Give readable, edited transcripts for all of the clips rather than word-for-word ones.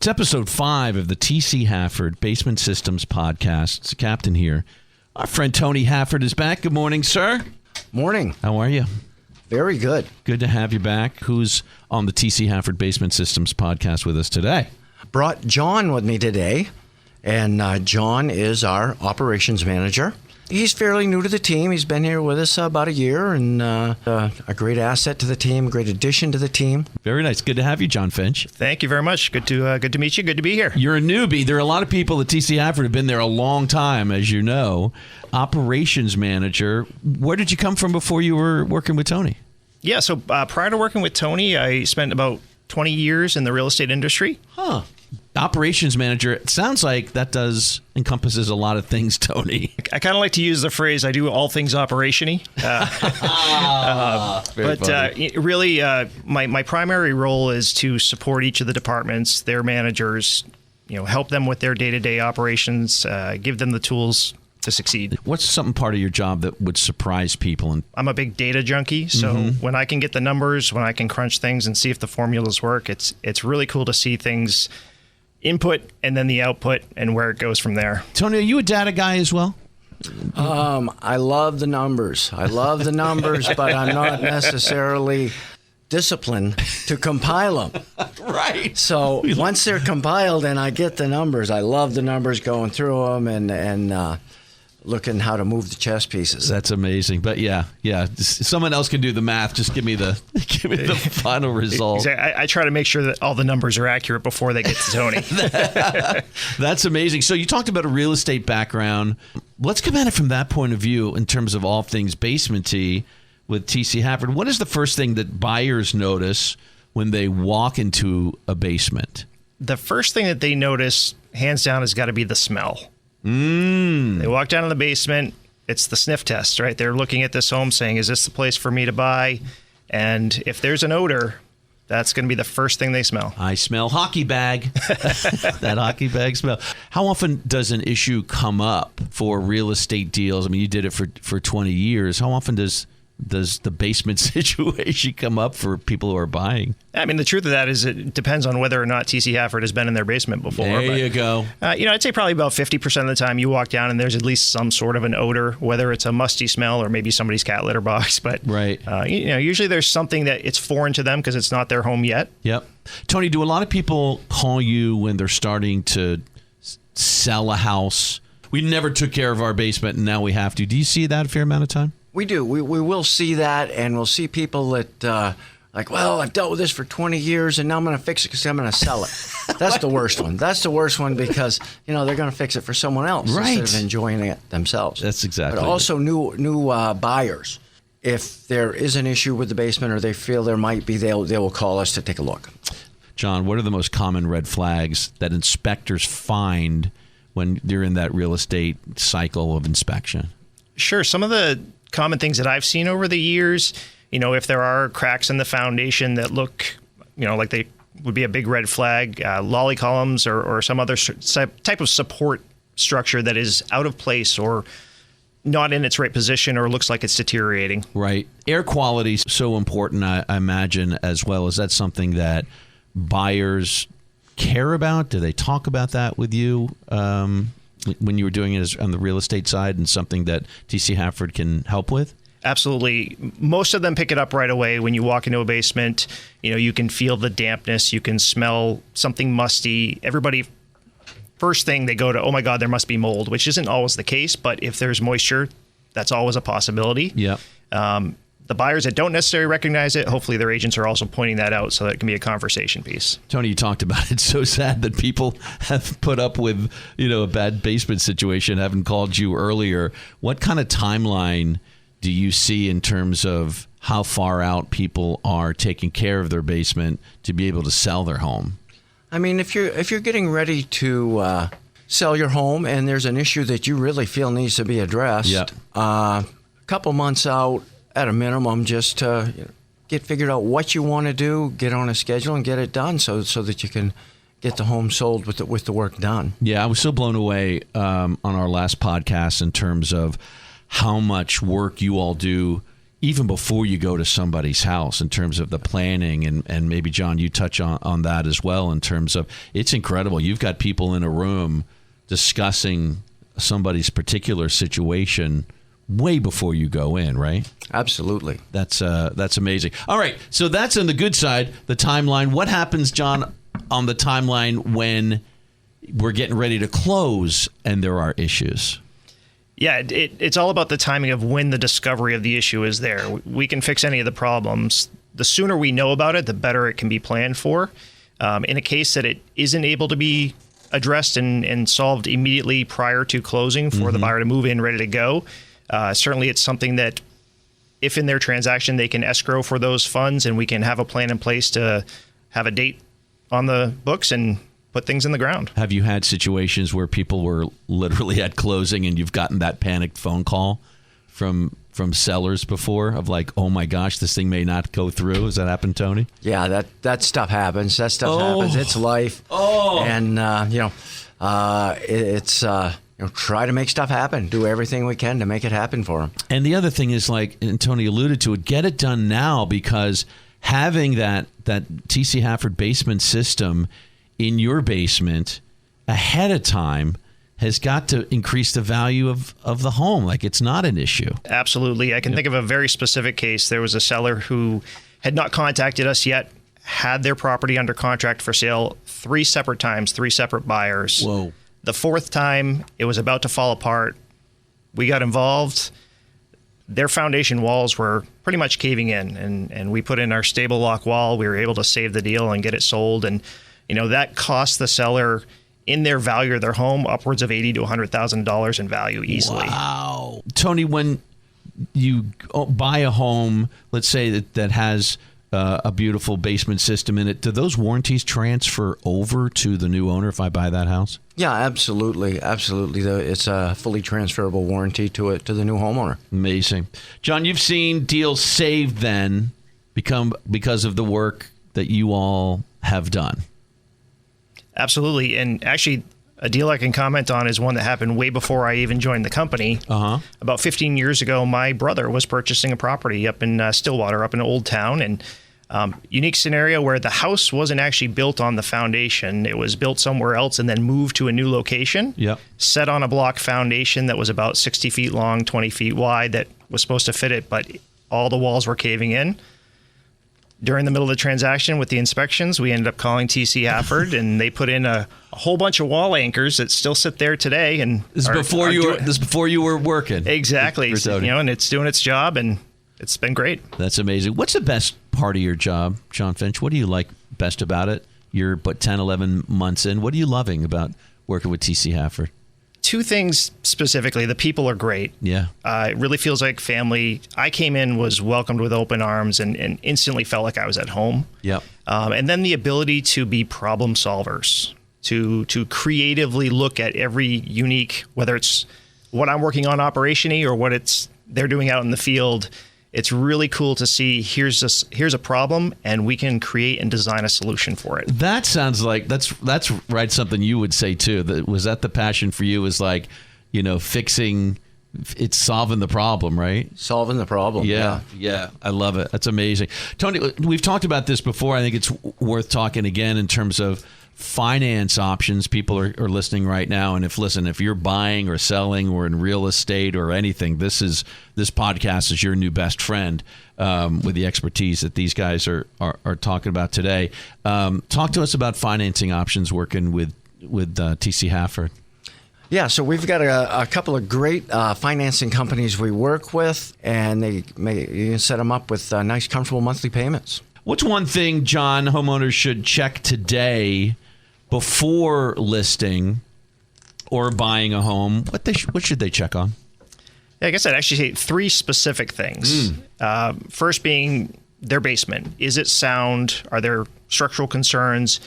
It's episode 5 of the TC Hafford Basement Systems podcast. It's the captain here. Our friend Tony Hafford is back. Good morning, sir. Morning. How are you? Very good. Good to have you back. Who's on the TC Hafford Basement Systems podcast with us today? Brought John with me today, and John is our operations manager. He's fairly new to the team. He's been here with us about a year, and a great asset to the team, great addition to the team. Very nice. Good to have you, Jon Finch. Thank you very much. Good to meet you. Good to be here. You're a newbie. There are a lot of people at TC Hafford have been there a long time, as you know. Operations manager. Where did you come from before you were working with Tony? Yeah, so prior to working with Tony, I spent about 20 years in the real estate industry. Huh. Operations manager. It sounds like that encompasses a lot of things, Tony. I kind of like to use the phrase, I do all things operation-y. Really, my primary role is to support each of the departments, their managers, help them with their day-to-day operations, give them the tools to succeed. What's some part of your job that would surprise people? I'm a big data junkie, so when I can get the numbers, when I can crunch things and see if the formulas work, it's really cool to see things input and then the output and where it goes from there. Tony, are you a data guy as well? I love the numbers. But I'm not necessarily disciplined to compile them. Right. So once they're compiled and I get the numbers, I love the numbers, going through them and looking how to move the chess pieces. That's amazing. But yeah. Someone else can do the math. Just give me the final result. Exactly. I try to make sure that all the numbers are accurate before they get to Tony. That's amazing. So you talked about a real estate background. Let's come at it from that point of view in terms of all things basementy with TC Hafford. What is the first thing that buyers notice when they walk into a basement? The first thing that they notice, hands down, has got to be the smell. They walk down to the basement. It's the sniff test, right? They're looking at this home saying, is this the place for me to buy? And if there's an odor, that's going to be the first thing they smell. I smell hockey bag. That hockey bag smell. How often does an issue come up for real estate deals? I mean, you did it for 20 years. How often does the basement situation come up for people who are buying? I mean, the truth of that is it depends on whether or not TC Hafford has been in their basement before. There you go. I'd say probably about 50% of the time you walk down and there's at least some sort of an odor, whether it's a musty smell or maybe somebody's cat litter box. But right. Usually there's something that it's foreign to them because it's not their home yet. Yep. Tony, do a lot of people call you when they're starting to sell a house? We never took care of our basement and now we have to. Do you see that a fair amount of time? We do. We will see that, and we'll see people that, I've dealt with this for 20 years, and now I'm going to fix it because I'm going to sell it. That's the worst one. That's the worst one because, they're going to fix it for someone else instead of enjoying it themselves. That's exactly But also new buyers. If there is an issue with the basement or they feel there might be, they will call us to take a look. John, what are the most common red flags that inspectors find when they're in that real estate cycle of inspection? Sure. Some of the common things that I've seen over the years, if there are cracks in the foundation that look, like they would be a big red flag, lolly columns or some other type of support structure that is out of place or not in its right position or looks like it's deteriorating. Right. Air quality is so important, I imagine, as well. Is that something that buyers care about? Do they talk about that with you? When you were doing it on the real estate side and something that TC Hafford can help with? Absolutely. Most of them pick it up right away. When you walk into a basement, you can feel the dampness. You can smell something musty. Everybody, first thing they go to, oh my God, there must be mold, which isn't always the case. But if there's moisture, that's always a possibility. Yeah. The buyers that don't necessarily recognize it, hopefully their agents are also pointing that out so that it can be a conversation piece. Tony, you talked about it. It's so sad that people have put up with, a bad basement situation, haven't called you earlier. What kind of timeline do you see in terms of how far out people are taking care of their basement to be able to sell their home? I mean, if you're getting ready to sell your home and there's an issue that you really feel needs to be addressed, a couple months out, at a minimum, just to get figured out what you want to do, get on a schedule, and get it done so that you can get the home sold with the work done. Yeah, I was so blown away on our last podcast in terms of how much work you all do even before you go to somebody's house in terms of the planning, and maybe, John, you touch on that as well in terms of, it's incredible. You've got people in a room discussing somebody's particular situation way before you go in, right? Absolutely. That's amazing. All right, so that's on the good side, the timeline. What happens, John, on the timeline when we're getting ready to close and there are issues? Yeah, it's all about the timing of when the discovery of the issue is there. We can fix any of the problems. The sooner we know about it, the better it can be planned for. In a case that it isn't able to be addressed and solved immediately prior to closing for the buyer to move in ready to go, certainly it's something that if in their transaction they can escrow for those funds, and we can have a plan in place to have a date on the books and put things in the ground. Have you had situations where people were literally at closing and you've gotten that panicked phone call from sellers before of like, oh my gosh, this thing may not go through? Has that happened, Tony? Yeah, that stuff happens. That stuff happens. It's life. And it's try to make stuff happen. Do everything we can to make it happen for them. And the other thing is, like, and Tony alluded to it, get it done now, because having that TC Hafford basement system in your basement ahead of time has got to increase the value of the home. Like, it's not an issue. Absolutely. I can think of a very specific case. There was a seller who had not contacted us yet, had their property under contract for sale 3 separate times, 3 separate buyers. Whoa. The 4th time, it was about to fall apart. We got involved. Their foundation walls were pretty much caving in, and we put in our stable lock wall. We were able to save the deal and get it sold. And that cost the seller, in their value of their home, upwards of $80,000 to $100,000 in value easily. Wow. Tony, when you buy a home, let's say that has a beautiful basement system in it, do those warranties transfer over to the new owner if I buy that house? Yeah, absolutely. Absolutely. It's a fully transferable warranty to the new homeowner. Amazing. John, you've seen deals saved then because of the work that you all have done. Absolutely. And actually, a deal I can comment on is one that happened way before I even joined the company. About 15 years ago, my brother was purchasing a property up in Stillwater, up in Old Town, and unique scenario where the house wasn't actually built on the foundation. It was built somewhere else and then moved to a new location. Yep. Set on a block foundation that was about 60 feet long, 20 feet wide, that was supposed to fit it, but all the walls were caving in. During the middle of the transaction with the inspections, we ended up calling TC Hafford, and they put in a whole bunch of wall anchors that still sit there today. And this is before you were working. Exactly. And it's doing its job, and it's been great. That's amazing. What's the best part of your job, Jon Finch? What do you like best about it? You're 10, 11 months in. What are you loving about working with TC Hafford? 2 things specifically. The people are great. Yeah. It really feels like family. I came in, was welcomed with open arms, and instantly felt like I was at home. Yep. And then the ability to be problem solvers, to creatively look at every unique, whether it's what I'm working on operationally or what they're doing out in the field. It's really cool to see here's a problem, and we can create and design a solution for it. That sounds like that's right. Something you would say too. Was that the passion for you? Was like, fixing, it's solving the problem, right? Solving the problem. Yeah. I love it. That's amazing. Tony, we've talked about this before. I think it's worth talking again in terms of finance options. People are listening right now, and if you're buying or selling or in real estate or anything, this podcast is your new best friend, with the expertise that these guys are talking about today. Talk to us about financing options working with TC Hafford. Yeah, so we've got a couple of great financing companies we work with, and you can set them up with nice, comfortable monthly payments. What's one thing, John, homeowners should check today before listing or buying a home? What should they check on? Yeah, I guess I'd actually say 3 specific things. First being their basement. Is it sound? Are there structural concerns?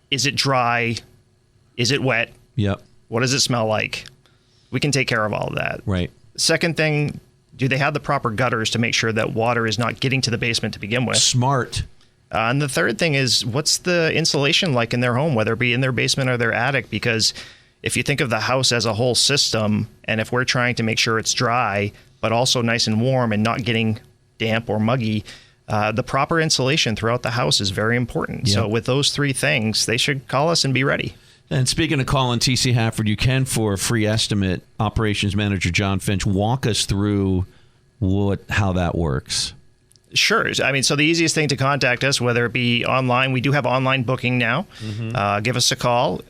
Is it dry? Is it wet? Yep. What does it smell like? We can take care of all of that. Right. Second thing, do they have the proper gutters to make sure that water is not getting to the basement to begin with? Smart. And the third thing is, what's the insulation like in their home, whether it be in their basement or their attic? Because if you think of the house as a whole system, and if we're trying to make sure it's dry, but also nice and warm and not getting damp or muggy, the proper insulation throughout the house is very important. Yep. So with those three things, they should call us and be ready. And speaking of calling TC Hafford, you can, for a free estimate, Operations Manager Jon Finch, walk us through how that works. Sure. I mean, so the easiest thing to contact us, whether it be online, we do have online booking now. Give us a call.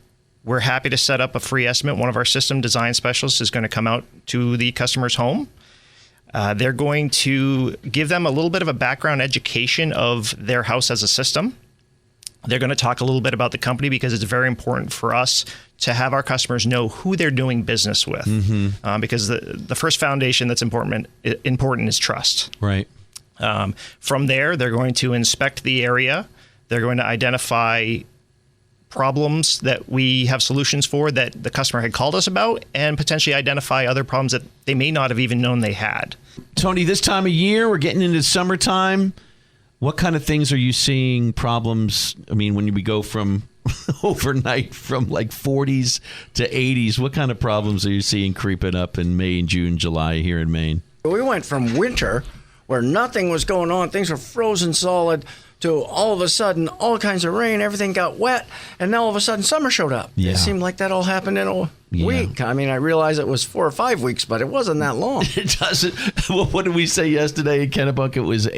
We're happy to set up a free estimate. One of our system design specialists is going to come out to the customer's home. They're going to give them a little bit of a background education of their house as a system. They're going to talk a little bit about the company, because it's very important for us to have our customers know who they're doing business with. Because the first foundation that's important is trust. Right. From there, they're going to inspect the area. They're going to identify problems that we have solutions for that the customer had called us about, and potentially identify other problems that they may not have even known they had. Tony, this time of year, we're getting into summertime. What kind of things are you seeing problems? I mean, when we go from overnight from like 40s to 80s, what kind of problems are you seeing creeping up in May and June, July here in Maine? We went from winter, where nothing was going on, things were frozen solid, to all of a sudden all kinds of rain, everything got wet, and now all of a sudden summer showed up. Yeah. It seemed like that all happened in a week. I mean, I realized it was 4 or 5 weeks, but it wasn't that long. It doesn't. Well, what did we say yesterday in Kennebunk? It was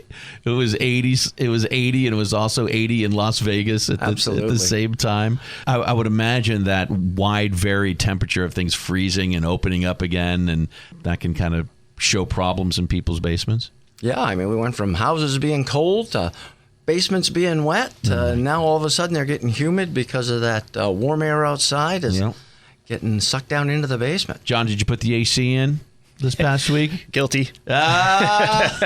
80s. It was 80, and it was also 80 in Las Vegas at the same time. I would imagine that wide varied temperature of things freezing and opening up again, and that can kind of show problems in people's basements. Yeah, I mean, we went from houses being cold to basements being wet. Now all of a sudden they're getting humid because of that warm air outside is getting sucked down into the basement. John, did you put the AC in this past week? Guilty. What's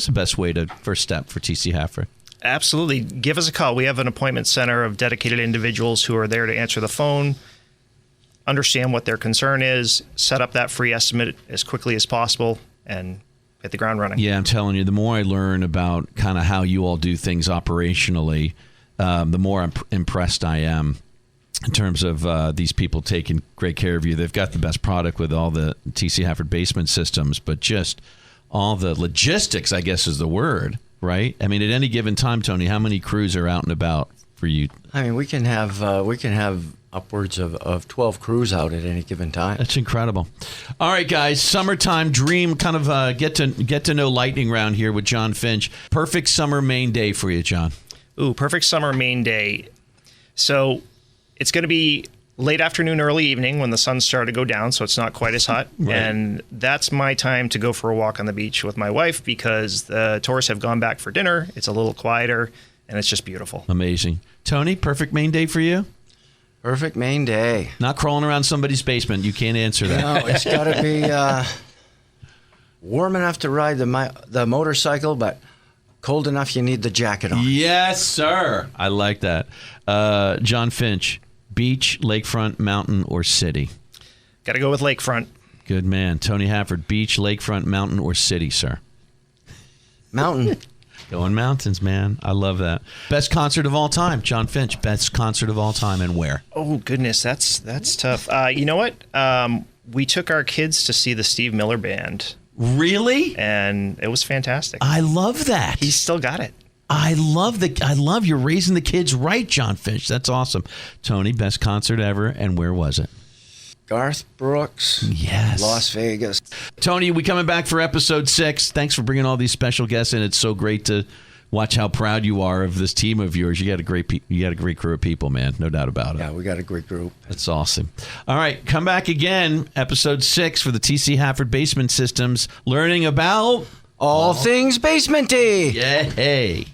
the best way to first step for TC Hafford? Absolutely. Give us a call. We have an appointment center of dedicated individuals who are there to answer the phone, understand what their concern is, set up that free estimate as quickly as possible, and hit the ground running. Yeah, I'm telling you, the more I learn about kind of how you all do things operationally, the more impressed I am in terms of these people taking great care of you. They've got the best product with all the TC Hafford Basement Systems, but just all the logistics, I guess is the word, right? I mean, at any given time, Tony, how many crews are out and about for you? I mean, we can have upwards of 12 crews out at any given time. That's incredible. All right, guys, summertime dream, kind of get to know lightning round here with Jon Finch. Perfect summer Maine day for you, John. Ooh, perfect summer Maine day. So it's going to be late afternoon, early evening when the sun's starting to go down, so it's not quite as hot. Right. And that's my time to go for a walk on the beach with my wife, because the tourists have gone back for dinner. It's a little quieter, and it's just beautiful. Amazing. Tony, perfect Maine day for you? Perfect Maine day. Not crawling around somebody's basement. You can't answer that. No, it's got to be warm enough to ride the motorcycle, but cold enough you need the jacket on. Yes, sir. I like that. Jon Finch, beach, lakefront, mountain, or city? Got to go with lakefront. Good man. Tony Hafford, beach, lakefront, mountain, or city, sir? Mountain. Going mountains, man. I love that. Best concert of all time, Jon Finch. Best concert of all time, and where? Oh, goodness, that's tough. You know what? We took our kids to see the Steve Miller Band. Really? And it was fantastic. I love that. He's still got it. I love you're raising the kids right, Jon Finch. That's awesome. Tony, best concert ever, and where was it? Garth Brooks. Yes. Las Vegas. Tony, we coming back for episode 6. Thanks for bringing all these special guests in. It's so great to watch how proud you are of this team of yours. You got a great crew of people, man. No doubt about it. Yeah, we got a great group. That's awesome. All right, come back again, episode 6 for the TC Hafford Basement Systems, learning about all things basementy. Yeah, hey.